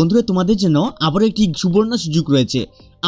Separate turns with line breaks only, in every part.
বন্ধুরা তোমাদের জন্য আবারও একটি সুবর্ণ সুযোগ রয়েছে।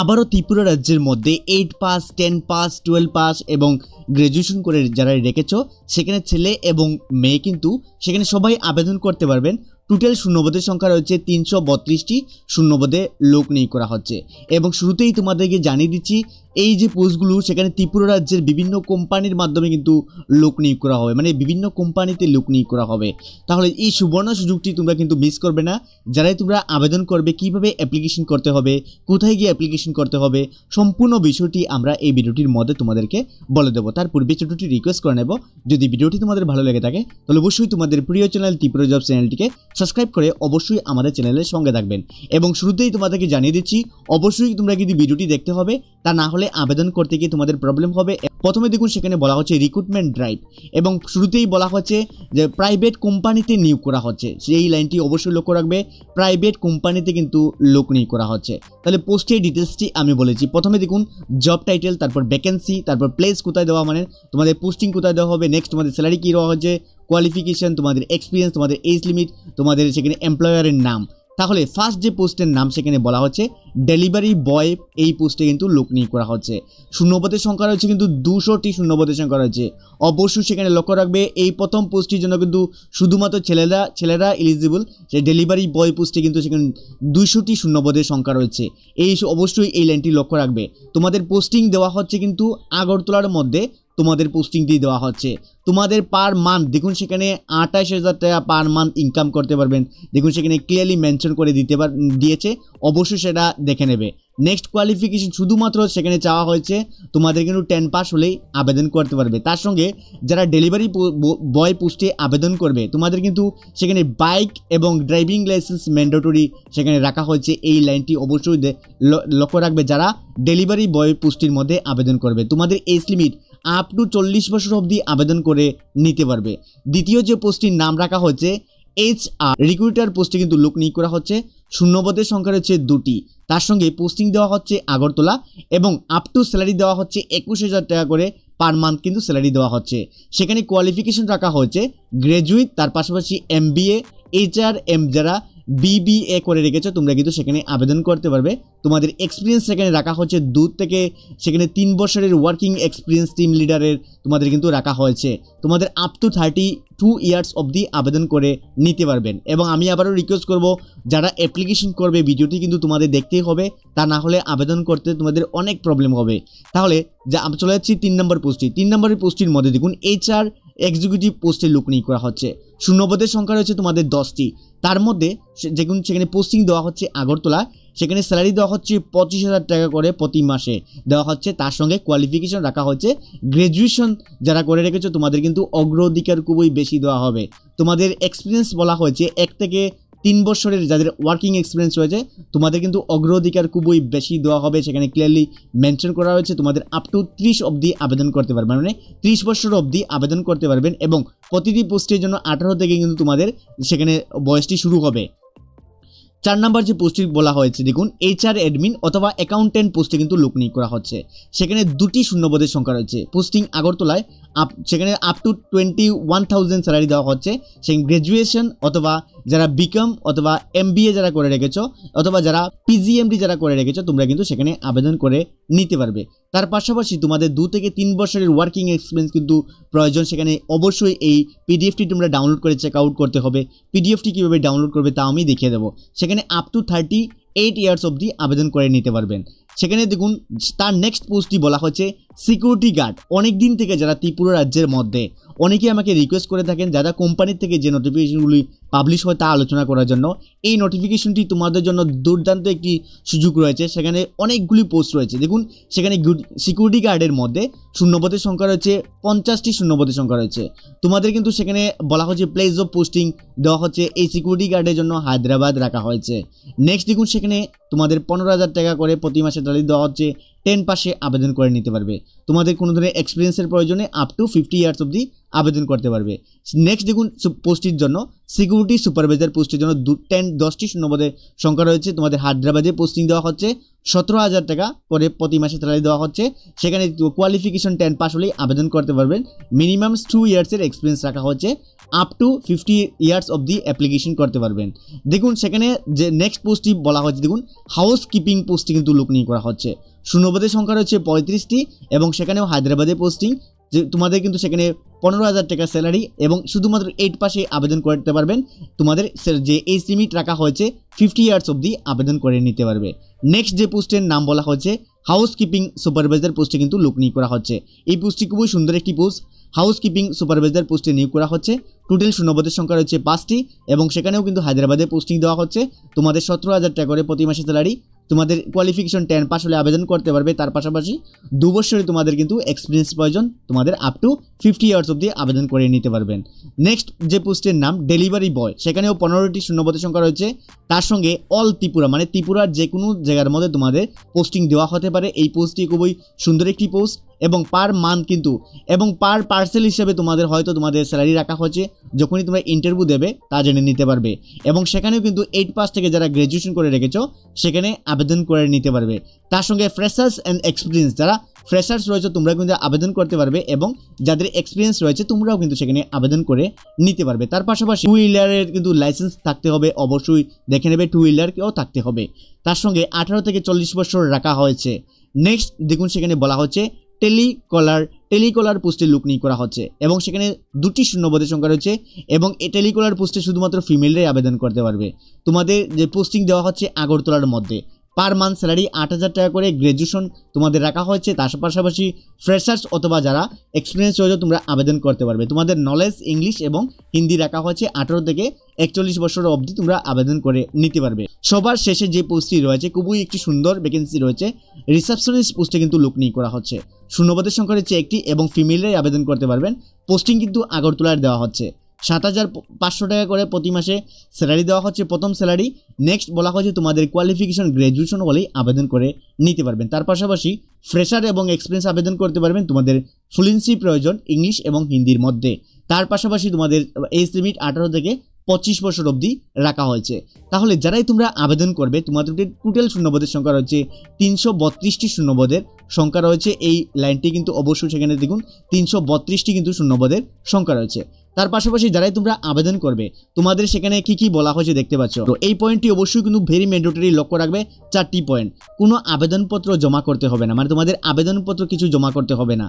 আবারও ত্রিপুরা রাজ্যের মধ্যে 8 পাস, 10 পাস, 12 পাস এবং গ্র্যাজুয়েশন করে যারা রেখেছো সেখানে ছেলে এবং মেয়ে কিন্তু সেখানে সবাই আবেদন করতে পারবেন। টোটাল শূন্যপদের সংখ্যা রয়েছে 332টি শূন্যপদে লোক নিয়োগ করা হচ্ছে। এবং শুরুতেই তোমাদেরকে জানিয়ে দিচ্ছি এই যে পোস্টগুলো সেখানে ত্রিপুরা রাজ্যের বিভিন্ন কোম্পানির মাধ্যমে কিন্তু লোক নিয়োগ করা হবে, মানে বিভিন্ন কোম্পানিতে লোক নিয়োগ করা হবে। তাহলে এই সুবর্ণ সুযোগটি তোমরা কিন্তু মিস করবে না। যারাই তোমরা আবেদন করবে, কিভাবে অ্যাপ্লিকেশন করতে হবে, কোথায় গিয়ে অ্যাপ্লিকেশন করতে হবে, সম্পূর্ণ বিষয়টি আমরা এই ভিডিওটির মধ্যে তোমাদেরকে বলে দেবো। তার পূর্বে ছোটটি রিকোয়েস্ট করে নেব, যদি ভিডিওটি তোমাদের ভালো লেগে থাকে তাহলে অবশ্যই তোমাদের প্রিয় চ্যানেল ত্রিপুরা জব চ্যানেলটিকে সাবস্ক্রাইব করে অবশ্যই আমাদের চ্যানেলের সঙ্গে থাকবেন। এবং শুরুতেই তোমাদেরকে জানিয়ে দিচ্ছি অবশ্যই তোমরা কিন্তু ভিডিওটি দেখতে হবে, তা না হলে আবেদন করতে গিয়ে তোমাদের প্রবলেম হবে। প্রথমে দেখুন সেখানে বলা হচ্ছে রিক্রুটমেন্ট ড্রাইভ, এবং শুরুতেই বলা হচ্ছে যে প্রাইভেট কোম্পানিতে নিয়োগ করা হচ্ছে। সেই লাইনটি অবশ্যই লক্ষ্য রাখবে, প্রাইভেট কোম্পানিতে কিন্তু লোক নিয়োগ করা হচ্ছে। তাহলে পোস্টের ডিটেলসটি আমি বলেছি। প্রথমে দেখুন জব টাইটেল, তারপর ভ্যাকেন্সি, তারপর প্লেস কোথায় দেওয়া, মানে তোমাদের পোস্টিং কোথায় দেওয়া হবে, নেক্সট তোমাদের স্যালারি কী দেওয়া হচ্ছে, কোয়ালিফিকেশন, তোমাদের এক্সপিরিয়েন্স, তোমাদের এজ লিমিট, তোমাদের সেখানে এমপ্লয়ারের নাম। তাহলে ফার্স্ট যে পোস্টের নাম সেখানে বলা হচ্ছে ডেলিভারি বয়, এই পোস্টে কিন্তু লোক নিয়োগ করা হচ্ছে। শূন্যপদের সংখ্যা রয়েছে কিন্তু 200টি শূন্যপদের সংখ্যা রয়েছে। অবশ্যই সেখানে লক্ষ্য রাখবে এই প্রথম পোস্টটির জন্য কিন্তু শুধুমাত্র ছেলেরা এলিজিবল। সেই ডেলিভারি বয় পোস্টে কিন্তু সেখানে 200টি শূন্যপদের সংখ্যা রয়েছে। এই অবশ্যই এই লাইনটি লক্ষ্য রাখবে। তোমাদের পোস্টিং দেওয়া হচ্ছে কিন্তু আগরতলার মধ্যে তোমাদের পোস্টিংটি দেওয়া হচ্ছে। তোমাদের পার মান্থ দেখুন সেখানে 28,000 টাকা পার মান্থ ইনকাম করতে পারবেন। দেখুন সেখানে ক্লিয়ারলি মেনশন করে দিয়েছে, অবশ্যই সেটা দেখে নেবে। নেক্সট কোয়ালিফিকেশন শুধুমাত্র সেখানে চাওয়া হয়েছে তোমাদের কিন্তু 10 পাস হলেই আবেদন করতে পারবে। তার সঙ্গে যারা ডেলিভারি বয় পোস্টে আবেদন করবে তোমাদের কিন্তু সেখানে বাইক এবং ড্রাইভিং লাইসেন্স ম্যান্ডেটরি সেখানে রাখা হয়েছে। এই লাইনটি অবশ্যই লক্ষ্য রাখবে যারা ডেলিভারি বয় পোস্টের মধ্যে আবেদন করবে। তোমাদের এজ লিমিট আপ টু 40 বছর অবধি আবেদন করে নিতে পারবে। দ্বিতীয় যে পোস্টটির নাম রাখা হচ্ছে HR রিক্রুটার পোস্টে কিন্তু লোক নিয়োগ করা হচ্ছে। শূন্যপদের সংখ্যা রয়েছে 2টি। তার সঙ্গে পোস্টিং দেওয়া হচ্ছে আগরতলা, এবং আপ টু স্যালারি দেওয়া হচ্ছে 21,000 টাকা করে পার মান্থ কিন্তু স্যালারি দেওয়া হচ্ছে। সেখানে কোয়ালিফিকেশন রাখা হচ্ছে গ্র্যাজুয়েট, তার পাশাপাশি MBA, HRM যারা BBA করে রেখেছো তোমরা কিন্তু সেখানে আবেদন করতে পারবে। তোমাদের এক্সপিরিয়েন্স সেখানে রাখা হচ্ছে 2 থেকে সেখানে 3 বছরের ওয়ার্কিং এক্সপিরিয়েন্স টিম লিডারের তোমাদের কিন্তু রাখা হয়েছে। তোমাদের আপ টু 32 ইয়ার্স অবধি আবেদন করে নিতে পারবেন। এবং আমি আবারও রিকোয়েস্ট করব যারা অ্যাপ্লিকেশন করবে ভিডিওটি কিন্তু তোমাদের দেখতেই হবে, তা না হলে আবেদন করতে তোমাদের অনেক প্রবলেম হবে। তাহলে আমি চলে যাচ্ছি 3 নম্বর পোস্টটি। 3 নম্বরের পোস্টটির মধ্যে দেখুন HR এক্সিকিউটিভ পোস্টে লোক নিয়োগ করা হচ্ছে। শূন্যপদের সংখ্যা রয়েছে তোমাদের 10টি। তার মধ্যে যেগুলো সেখানে পোস্টিং দেওয়া হচ্ছে আগরতলা, সেখানে স্যালারি দেওয়া হচ্ছে 25,000 টাকা করে প্রতি মাসে দেওয়া হচ্ছে। তার সঙ্গে কোয়ালিফিকেশন রাখা হচ্ছে গ্র্যাজুয়েশন যারা করে রেখেছো তোমাদের কিন্তু অগ্রাধিকার খুবই বেশি দেওয়া হবে। তোমাদের এক্সপিরিয়েন্স বলা হয়েছে 1 থেকে 3 বছরের যাদের ওয়ার্কিং এক্সপিরিয়েন্স রয়েছে তোমাদের কিন্তু অগ্রাধিকার খুবই বেশি দেওয়া হবে। সেখানে ক্লিয়ারলি মেনশন করা হয়েছে তোমাদের আপ টু 30 অবধি আবেদন করতে পারবেন, মানে 30 বছর অবধি আবেদন করতে পারবেন। এবং প্রতিটি পোস্টের জন্য 18 থেকে কিন্তু তোমাদের সেখানে বয়সটি শুরু হবে। 4 নম্বর যে পোস্টটি বলা হয়েছে দেখুন HR অ্যাডমিন অথবা অ্যাকাউন্টেন্ট পোস্টে কিন্তু লোক নিয়োগ করা হচ্ছে। সেখানে 2টি শূন্যপদের সংখ্যা রয়েছে। পোস্টিং আগরতলায়, সেখানে আপ টু 21,000 স্যালারি দেওয়া হচ্ছে। সেখানে গ্র্যাজুয়েশন অথবা যারা BCom অথবা MBA যারা করে রেখেছো অথবা যারা PGMD যারা করে রেখেছো তোমরা কিন্তু সেখানে আবেদন করে নিতে পারবে। তার পাশাপাশি তোমাদের 2 থেকে 3 বছরের ওয়ার্কিং এক্সপিরিয়েন্স কিন্তু প্রয়োজন। সেখানে অবশ্যই এই PDFটি তোমরা ডাউনলোড করে চেক আউট করতে হবে। PDFটি কীভাবে ডাউনলোড করবে তা আমি দেখিয়ে দেবো। সেখানে আপ টু 38 ইয়ার্স অবধি আবেদন করে নিতে পারবেন। সেখানে দেখুন তার নেক্সট পোস্টটি বলা হচ্ছে সিকিউরিটি গার্ড। অনেক দিন থেকে যারা ত্রিপুরা রাজ্যের মধ্যে অনেকেই আমাকে রিকোয়েস্ট করে থাকেন যারা কোম্পানির থেকে যে নোটিফিকেশনগুলি পাবলিশ হয় তা আলোচনা করার জন্য। এই নোটিফিকেশনটি তোমাদের জন্য দুর্দান্ত একটি সুযোগ রয়েছে। সেখানে অনেকগুলি পোস্ট রয়েছে। দেখুন সেখানে সিকিউরিটি গার্ডের মধ্যে শূন্যপদের সংখ্যা রয়েছে 50টি শূন্যপদের সংখ্যা রয়েছে। তোমাদের কিন্তু সেখানে বলা হচ্ছে প্লেস অফ পোস্টিং দেওয়া হচ্ছে এই সিকিউরিটি গার্ডের জন্য হায়দ্রাবাদ রাখা হয়েছে। নেক্সট দেখুন সেখানে তোমাদের 15,000 টাকা করে প্রতি মাসে স্যালারি দেওয়া হচ্ছে। 10 পাসে আবেদন করে নিতে পারবে। তোমাদের কোনো ধরনের এক্সপিরিয়েন্সের প্রয়োজনে আপ টু 50 ইয়ার্স অবধি আবেদন করতে পারবে। নেক্সট দেখুন পোস্টের জন্য সিকিউরিটি সুপারভাইজার পোস্টের জন্য 10টি শূন্যপদের সংখ্যা রয়েছে। তোমাদের হায়দ্রাবাদে পোস্টিং দেওয়া হচ্ছে, 17,000 টাকা করে প্রতি মাসে স্যালারি দেওয়া হচ্ছে। সেখানে কোয়ালিফিকেশন 10 পাস হলেই আবেদন করতে পারবেন। মিনিমাম 2 ইয়ার্সের এক্সপিরিয়েন্স রাখা হচ্ছে, আপ টু 50 ইয়ার্স অবধি অ্যাপ্লিকেশন করতে পারবেন। দেখুন সেখানে যে নেক্সট পোস্টটি বলা হচ্ছে, দেখুন হাউস কিপিং পোস্টে কিন্তু লোক নিয়োগ করা হচ্ছে। শূন্যপদের সংখ্যা রয়েছে 35টি এবং সেখানেও হায়দ্রাবাদে পোস্টিং। যে তোমাদের কিন্তু সেখানে 15,000 টাকা স্যালারি এবং শুধুমাত্র 8 পাসে আবেদন করতে পারবেন। তোমাদের যে এজ লিমিট রাখা হয়েছে 50 ইয়ার্স অবধি আবেদন করে নিতে পারবে। নেক্সট যে পোস্টের নাম বলা হচ্ছে হাউস কিপিং সুপারভাইজার পোস্টে কিন্তু লোক নিয়োগ করা হচ্ছে। এই পোস্টটি খুবই সুন্দর একটি পোস্ট। হাউস কিপিং সুপারভাইজার পোস্টে নিয়োগ করা হচ্ছে। টোটাল শূন্যপদের সংখ্যা রয়েছে 5টি এবং সেখানেও কিন্তু হায়দ্রাবাদে পোস্টিং দেওয়া হচ্ছে। তোমাদের 17,000 টাকা করে প্রতি মাসে স্যালারি। তোমাদের কোয়ালিফিকেশন 10 পাস হলে আবেদন করতে পারবে। তার পাশাপাশি 2 বছরে তোমাদের কিন্তু এক্সপিরিয়েন্স প্রয়োজন। তোমাদের আপ টু 50 ইয়ার্স অবধি আবেদন করে নিতে পারবেন। নেক্সট যে পোস্টের নাম ডেলিভারি বয়, সেখানেও 15টি শূন্যপদের সংখ্যা রয়েছে। তার সঙ্গে অল ত্রিপুরা, মানে ত্রিপুরার যে কোনো জায়গার মধ্যে তোমাদের পোস্টিং দেওয়া হতে পারে। এই পোস্টটি খুবই সুন্দর একটি পোস্ট এবং পার মান্থ কিন্তু এবং পার পার্সেল হিসেবে তোমাদের হয়তো তোমাদের স্যালারি রাখা হচ্ছে। যখনই তোমরা ইন্টারভিউ দেবে তা জেনে নিতে পারবে এবং সেখানেও কিন্তু 8 পাস থেকে যারা গ্র্যাজুয়েশন করে রেখেছো সেখানে আবেদন করে নিতে পারবে। তার সঙ্গে ফ্রেশার্স অ্যান্ড এক্সপিরিয়েন্স, যারা ফ্রেশার্স রয়েছে তোমরা কিন্তু আবেদন করতে পারবে এবং যাদের এক্সপিরিয়েন্স রয়েছে তোমরাও কিন্তু সেখানে আবেদন করে নিতে পারবে। তার পাশাপাশি 2 হুইলারের কিন্তু লাইসেন্স থাকতে হবে, অবশ্যই দেখে নেবে 2 হুইলারকেও থাকতে হবে। তার সঙ্গে 18 থেকে 40 বছর রাখা হয়েছে। নেক্সট দেখুন সেখানে বলা হচ্ছে টেলিকলার পোস্টে লোক নিয়োগ করা হচ্ছে এবং সেখানে 2টি শূন্যপদের সংখ্যা রয়েছে এবং এই টেলিকলার পোস্টে শুধুমাত্র ফিমেলরাই আবেদন করতে পারবে। তোমাদের যে পোস্টিং দেওয়া হচ্ছে আগরতলার মধ্যে, পার মান্থ স্যালারি 8,000 টাকা করে গ্র্যাজুয়েশন তোমাদের রাখা হয়েছে। তার পাশাপাশি ফ্রেশার্স অথবা যারা এক্সপিরিয়েন্স রয়েছে তোমরা আবেদন করতে পারবে। তোমাদের নলেজ ইংলিশ এবং হিন্দি রাখা হয়েছে। 18 থেকে 41 বছর অবধি তোমরা আবেদন করে নিতে পারবে। সবার শেষে যে পোস্টটি রয়েছে খুবই একটি সুন্দর ভ্যাকেন্সি রয়েছে, রিসেপশনিস্ট পোস্টে কিন্তু লোক নিয়োগ করা হচ্ছে। শূন্যপদের সংখ্যা রয়েছে 1টি এবং ফিমেলরাই আবেদন করতে পারবেন। পোস্টিং কিন্তু আগরতলার দেওয়া হচ্ছে। 7,500 টাকা করে প্রতি মাসে স্যালারি দেওয়া হচ্ছে, প্রথম স্যালারি। নেক্সট বলা হয়েছে তোমাদের কোয়ালিফিকেশন গ্র্যাজুয়েশন হলেই আবেদন করে নিতে পারবেন। তার পাশাপাশি ফ্রেশার এবং এক্সপিরিয়েন্স আবেদন করতে পারবেন। তোমাদের ফ্লুয়েন্সি প্রয়োজন ইংলিশ এবং হিন্দির মধ্যে। তার পাশাপাশি তোমাদের এজ লিমিট 18 থেকে 25 বছর অবধি রাখা হয়েছে। তাহলে যারাই তোমরা আবেদন করবে তোমাদের টোটাল শূন্যপদের সংখ্যা রয়েছে 332টি শূন্যপদের সংখ্যা রয়েছে। এই লাইনটি কিন্তু অবশ্যই সেখানে দেখুন 332টি কিন্তু শূন্যপদের সংখ্যা রয়েছে। তার পাশাপাশি যারাই তোমরা আবেদন করবে তোমাদের সেখানে কি কি বলা হয়েছে দেখতে পাচ্ছ। তো এই পয়েন্টটি অবশ্যই কিন্তু ভেরি ম্যান্ডেটরি, লক্ষ্য রাখবে 4টি পয়েন্ট। কোনো আবেদনপত্র জমা করতে হবে না, মানে তোমাদের আবেদনপত্র কিছু জমা করতে হবে না।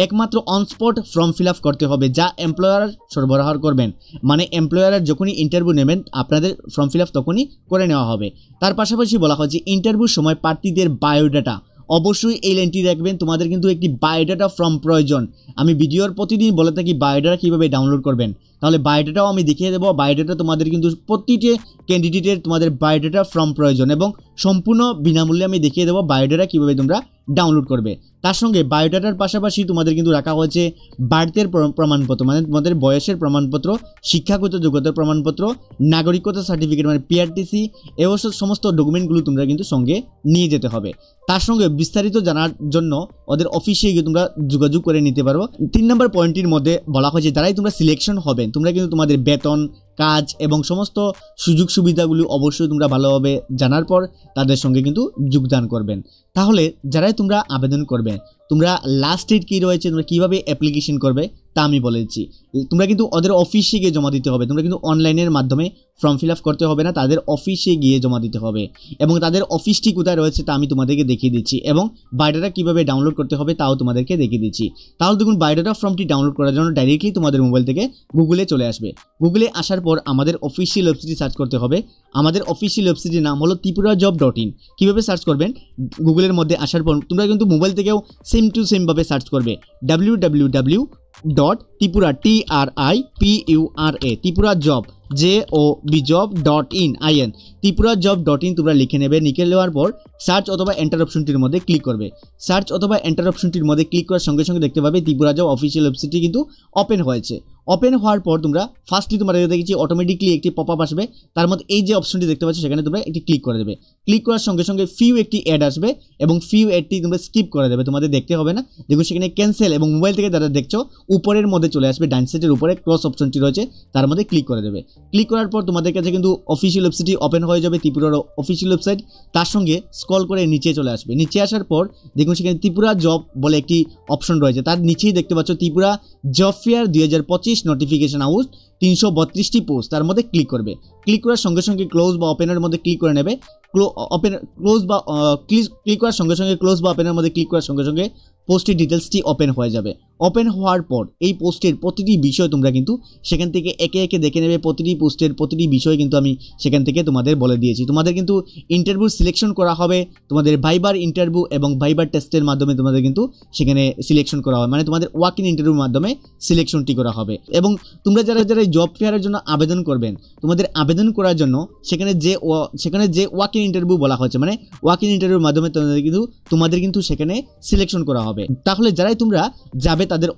একমাত্র on spot form fill up করতে হবে যা এমপ্লয়ার সরবরাহ করবেন, মানে এমপ্লয়ারের যখনই ইন্টারভিউ নেবেন আপনাদের ফর্ম ফিল আপ তখনই করে নেওয়া হবে। তার পাশাপাশি বলা হয়েছে ইন্টারভিউর সময় প্রার্থীদের বায়োডাটা, অবশ্যই এই লাইনটি রাখবেন। তোমাদের কিন্তু একটি বায়োডাটা ফর্ম প্রয়োজন। আমি ভিডিওর প্রতিদিন বলে থাকি বায়োডাটা কীভাবে ডাউনলোড করবেন, তাহলে বায়োডাটাও আমি দেখিয়ে দেবো। বায়োডাটা তোমাদের কিন্তু প্রতিটি ক্যান্ডিডেটের তোমাদের বায়োডাটা ফর্ম প্রয়োজন এবং সম্পূর্ণ বিনামূল্যে আমি দেখিয়ে দেবো বায়োডাটা কীভাবে তোমরা ডাউনলোড করবে। তার সঙ্গে বায়োডাটার পাশাপাশি তোমাদের কিন্তু রাখা হয়েছে বার্থের প্রমাণপত্র, মানে তোমাদের বয়সের প্রমাণপত্র, শিক্ষাগত যোগ্যতার প্রমাণপত্র, নাগরিকতা সার্টিফিকেট মানে পিআরটিসি, এই সমস্ত ডকুমেন্টগুলো তোমরা কিন্তু সঙ্গে নিয়ে যেতে হবে। তার সঙ্গে বিস্তারিত জানার জন্য ওদের অফিসে গিয়ে তোমরা যোগাযোগ করে নিতে পারো। 3 নম্বর পয়েন্টটির মধ্যে বলা হয়েছে যারাই তোমরা সিলেকশন হবেন তোমরা কিন্তু তোমাদের বেতন, কাজ এবং সমস্ত সুযোগ সুবিধাগুলো অবশ্যই তোমরা ভালোভাবে জানার পর তাদের সঙ্গে কিন্তু যোগদান করবেন। তাহলে যারাই তোমরা আবেদন করবে তোমরা লাস্ট ডেট কী রয়েছে, তোমরা কীভাবে অ্যাপ্লিকেশন করবে তা আমি বলেছি। তোমরা কিন্তু ওদের অফিসে গিয়ে জমা দিতে হবে। তোমরা কিন্তু অনলাইনের মাধ্যমে ফর্ম ফিল আপ করতে হবে না, তাদের অফিসে গিয়ে জমা দিতে হবে এবং তাদের অফিসটি কোথায় রয়েছে তা আমি তোমাদেরকে দেখিয়ে দিচ্ছি এবং বায়োডাটা কীভাবে ডাউনলোড করতে হবে তাও তোমাদেরকে দেখিয়ে দিচ্ছি। তাহলে দেখুন বায়োডাটা ফর্মটি ডাউনলোড করার জন্য ডাইরেক্টলি তোমাদের মোবাইল থেকে গুগলে চলে আসবে। গুগলে আসার পর আমাদের অফিসিয়াল ওয়েবসাইটে সার্চ করতে হবে। আমাদের অফিসিয়াল ওয়েবসাইটের নাম হলো ত্রিপুরাজব.in। কীভাবে সার্চ করবেন, গুগলের মধ্যে আসার পর তোমরা কিন্তু মোবাইল থেকেও সেম টু সেমভাবে সার্চ করবে www.tripura ত্রিপুরা জব job.in ত্রিপুরা.jobs.in তোমরা লিখে নেবে। লিখে নেওয়ার পর সার্চ অথবা এন্টার অপশনটির মধ্যে ক্লিক করবে। সার্চ অথবা এন্টার অপশনটির মধ্যে ক্লিক করার সঙ্গে সঙ্গে দেখতে পাবে ত্রিপুরা জব অফিসিয়াল ওয়েবসাইটটি কিন্তু ওপেন হয়েছে। ওপেন হওয়ার পর তোমরা ফার্স্টলি তোমরা দেখেছি অটোমেটিকলি একটি পপআপ আসবে, তার মধ্যে এই যে অপশনটি দেখতে পাচ্ছ সেখানে তোমরা একটি ক্লিক করে দেবে। ক্লিক করার সঙ্গে সঙ্গে ফিউ একটি অ্যাড আসবে এবং ফিউ অ্যাডটি তোমরা স্কিপ করে দেবে, তোমাদের দেখতে হবে না। দেখুন সেখানে ক্যান্সেল এবং মোবাইল থেকে যারা দেখছো উপরের মধ্যে চলে আসবে, ডান সাইডের উপরে ক্রস অপশনটি রয়েছে তার মধ্যে ক্লিক করে দেবে। ক্লিক করার পর তোমাদের কাছে কিন্তু অফিসিয়াল ওয়েবসাইটটি ওপেন হয়ে যাবে, ত্রিপুরার অফিসিয়াল ওয়েবসাইট। তার সঙ্গে স্ক্রল করে নিচে চলে আসবে। নিচে আসার পর দেখুন সেখানে ত্রিপুরা জব বলে একটি অপশন রয়েছে, তার নিচেই দেখতে পাচ্ছ Tripura job fair 2025 notification out 332টি পোস্ট, তার মধ্যে ক্লিক করবে। ক্লিক করার সঙ্গে সঙ্গে ক্লোজ বা ওপেনের মধ্যে ক্লিক করে নেবে। ক্লিক করার সঙ্গে সঙ্গে ক্লোজ বা ওপেনের মধ্যে ক্লিক করার সঙ্গে সঙ্গে পোস্টের ডিটেলসটি ওপেন হয়ে যাবে। ওপেন হওয়ার পর এই পোস্টের প্রতিটি বিষয় তোমরা কিন্তু সেখান থেকে একে একে দেখে নেবে। প্রতিটি পোস্টের প্রতিটি বিষয় কিন্তু আমি সেখান থেকে তোমাদের বলে দিয়েছি। তোমাদের কিন্তু ইন্টারভিউ সিলেকশন করা হবে, তোমাদের ভাইবার ইন্টারভিউ এবং ভাইবার টেস্টের মাধ্যমে তোমাদের কিন্তু সেখানে সিলেকশন করা হবে, মানে তোমাদের ওয়াক ইন ইন্টারভিউর মাধ্যমে সিলেকশনটি করা হবে। এবং তোমরা যারা যারা জব ফেয়ারের জন্য আবেদন করবেন, তোমাদের আবেদন করার জন্য সেখানে যে ওয়াক ইন ইন্টারভিউ বলা হয়েছে, মানে ওয়াক ইন ইন্টারভিউর মাধ্যমে তোমাদের কিন্তু সেখানে সিলেকশন করা হবে। তাহলে যারাই তোমরা যাবে তাদের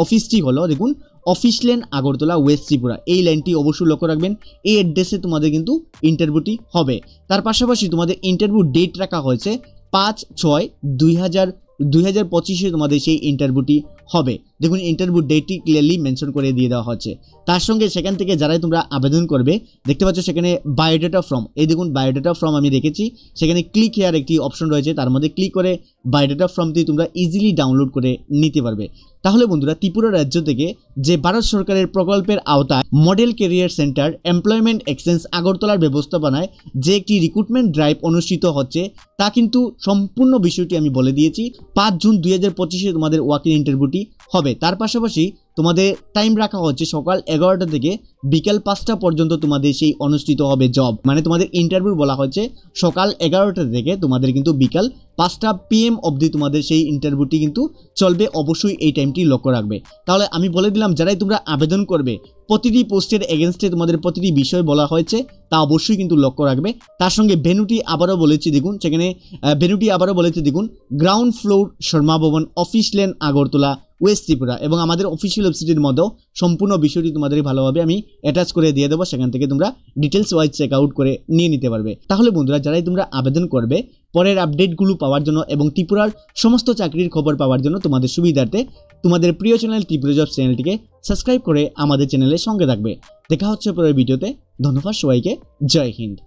অফিসটি হলো দেখুন office lane Agartala West Tripura, এই লাইনটি অবশ্যই লক্ষ্য রাখবেন। এই অ্যাড্রেসে তোমাদের কিন্তু ইন্টারভিউটি হবে। তার পাশাপাশি তোমাদের ইন্টারভিউ ডেট রাখা হয়েছে 5/6/2025 তোমাদের সেই ইন্টারভিউটি হবে। দেখুন ইন্টারভিউ ডেটটি ক্লিয়ারলি মেনশন করে দিয়ে দেওয়া হচ্ছে। তার সঙ্গে সেখান থেকে যারাই তোমরা আবেদন করবে দেখতে পাচ্ছ সেখানে বায়োডাটা ফর্ম, এই দেখুন বায়োডাটা ফর্ম আমি রেখেছি। সেখানে ক্লিক হেয়ার একটি অপশন রয়েছে, তার মধ্যে ক্লিক করে বায়োডাটা ফর্মটি তোমরা ইজিলি ডাউনলোড করে নিতে পারবে। তাহলে বন্ধুরা ত্রিপুরা রাজ্য থেকে যে ভারত সরকারের প্রকল্পের আওতায় model career centre employment exchange আগরতলার ব্যবস্থাপনায় যে একটি রিক্রুটমেন্ট ড্রাইভ অনুষ্ঠিত হচ্ছে তা কিন্তু সম্পূর্ণ বিষয়টি আমি বলে দিয়েছি। 5 জুন 2025 তোমাদের ওয়াক ইন ইন্টারভিউটি হবে। তার পাশাপাশি তোমাদের টাইম রাখা হচ্ছে সকাল 11টা থেকে বিকাল 5টা পর্যন্ত তোমাদের সেই অনুষ্ঠিত হবে জব, মানে তোমাদের ইন্টারভিউ বলা হচ্ছে সকাল 11টা থেকে তোমাদের কিন্তু বিকাল 5টা PM অবধি তোমাদের সেই ইন্টারভিউটি কিন্তু চলবে। অবশ্যই এই টাইমটি লক্ষ্য রাখবে। তাহলে আমি বলে দিলাম যারাই তোমরা আবেদন করবে প্রতিটি পোস্টের এগেনস্টে তোমাদের প্রতিটি বিষয় বলা হয়েছে, তা অবশ্যই কিন্তু লক্ষ্য রাখবে। তার সঙ্গে ভেন্যুটি আবারও বলেছি দেখুন, সেখানে ভেন্যুটি আবারও বলেছি দেখুন গ্রাউন্ড ফ্লোর শর্মা ভবন office lane Agartala West Tripura. এবং আমাদের অফিসিয়াল ওয়েবসাইটের মধ্যেও সম্পূর্ণ বিষয়টি তোমাদের ভালোভাবে আমি অ্যাটাচ করে দিয়ে দেবো, সেখান থেকে তোমরা ডিটেলস ওয়াইজ চেক আউট করে নিয়ে নিতে পারবে। তাহলে বন্ধুরা যারাই তোমরা আবেদন করবে পরের আপডেটগুলো পাওয়ার জন্য এবং ত্রিপুরার সমস্ত চাকরির খবর পাওয়ার জন্য তোমাদের সুবিধার্থে তোমাদের প্রিয় চ্যানেল ত্রিপুরা জব চ্যানেলটিকে সাবস্ক্রাইব করে আমাদের চ্যানেলের সঙ্গে থাকবে। দেখা হচ্ছে পরের ভিডিওতে। ধন্যবাদ সবাইকে, জয় হিন্দ।